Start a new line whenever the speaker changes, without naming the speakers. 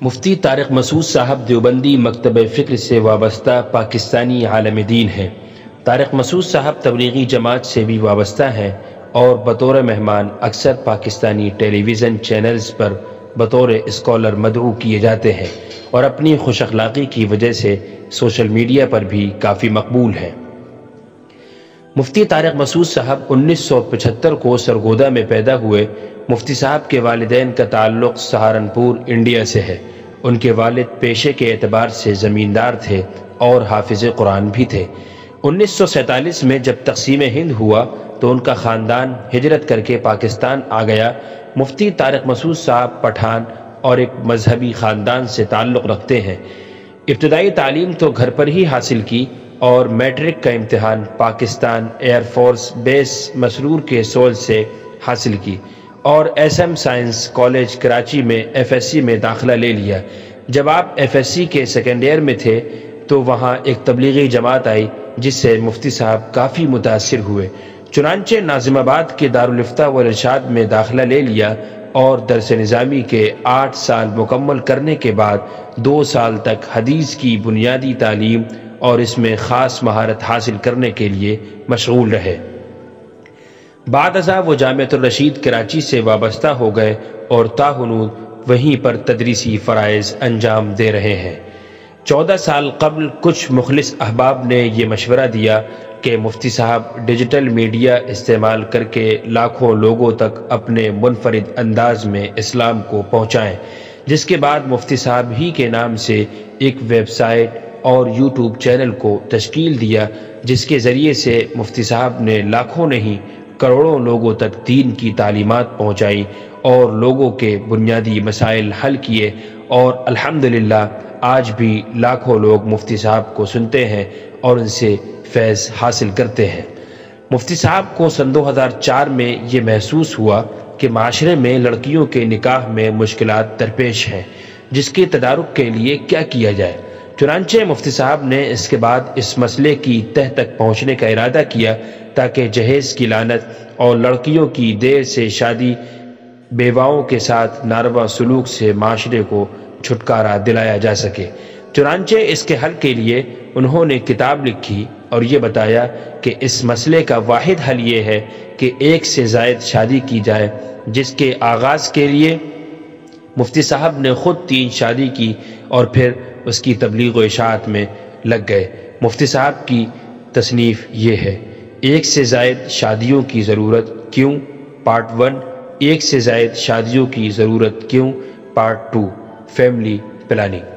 مفتی طارق مسعود صاحب دیوبندی مکتب فکر سے وابستہ پاکستانی عالم دین ہیں۔ طارق مسعود صاحب تبلیغی جماعت سے بھی وابستہ ہیں اور بطور مہمان اکثر پاکستانی ٹیلی ویژن چینلز پر بطور اسکالر مدعو کیے جاتے ہیں اور اپنی خوش اخلاقی کی وجہ سے سوشل میڈیا پر بھی کافی مقبول ہیں۔ مفتی طارق مسعود صاحب 1975 کو سرگودا میں پیدا ہوئے۔ مفتی صاحب کے والدین کا تعلق سہارنپور انڈیا سے ہے۔ ان کے والد پیشے کے اعتبار سے زمیندار تھے اور حافظ قرآن بھی تھے۔ 1947 میں جب تقسیم ہند ہوا تو ان کا خاندان ہجرت کر کے پاکستان آ گیا۔ مفتی طارق مسعود صاحب پٹھان اور ایک مذہبی خاندان سے تعلق رکھتے ہیں۔ ابتدائی تعلیم تو گھر پر ہی حاصل کی اور میٹرک کا امتحان پاکستان ایئر فورس بیس مسرور کے سول سے حاصل کی اور S M science college Karachi میں ایف ایس سی میں داخلہ لے لیا۔ جب آپ ایف ایس سی کے سیکنڈ ایئر میں تھے تو وہاں ایک تبلیغی جماعت آئی جس سے مفتی صاحب کافی متاثر ہوئے، چنانچہ ناظم آباد کے دارالفتہ والارشاد میں داخلہ لے لیا اور درس نظامی کے 8 سال مکمل کرنے کے بعد 2 سال تک حدیث کی بنیادی تعلیم اور اس میں خاص مہارت حاصل کرنے کے لیے مشغول رہے۔ بعد ازاں وہ جامعۃ الرشید کراچی سے وابستہ ہو گئے اور تاحنوت وہیں پر تدریسی فرائض انجام دے رہے ہیں۔ 14 سال قبل کچھ مخلص احباب نے یہ مشورہ دیا کہ مفتی صاحب ڈیجیٹل میڈیا استعمال کر کے لاکھوں لوگوں تک اپنے منفرد انداز میں اسلام کو پہنچائیں، جس کے بعد مفتی صاحب ہی کے نام سے ایک ویب سائٹ اور یوٹیوب چینل کو تشکیل دیا، جس کے ذریعے سے مفتی صاحب نے لاکھوں نہیں کروڑوں لوگوں تک دین کی تعلیمات پہنچائی اور لوگوں کے بنیادی مسائل حل کیے، اور الحمدللہ آج بھی لاکھوں لوگ مفتی صاحب کو سنتے ہیں اور ان سے فیض حاصل کرتے ہیں۔ مفتی صاحب کو سن 2004 میں یہ محسوس ہوا کہ معاشرے میں لڑکیوں کے نکاح میں مشکلات درپیش ہیں، جس کے تدارک کے لیے کیا کیا جائے۔ چنانچہ مفتی صاحب نے اس کے بعد اس مسئلے کی تہ تک پہنچنے کا ارادہ کیا تاکہ جہیز کی لعنت اور لڑکیوں کی دیر سے شادی، بیواؤں کے ساتھ ناروا سلوک سے معاشرے کو چھٹکارا دلایا جا سکے۔ چنانچہ اس کے حل کے لیے انہوں نے کتاب لکھی اور یہ بتایا کہ اس مسئلے کا واحد حل یہ ہے کہ 1 سے زائد شادی کی جائے، جس کے آغاز کے لیے مفتی صاحب نے خود 3 شادی کی اور پھر اس کی تبلیغ و اشاعت میں لگ گئے۔ مفتی صاحب کی تصنیف یہ ہے: 1 سے زائد شادیوں کی ضرورت کیوں، پارٹ 1، 1 سے زائد شادیوں کی ضرورت کیوں، پارٹ 2، فیملی پلاننگ۔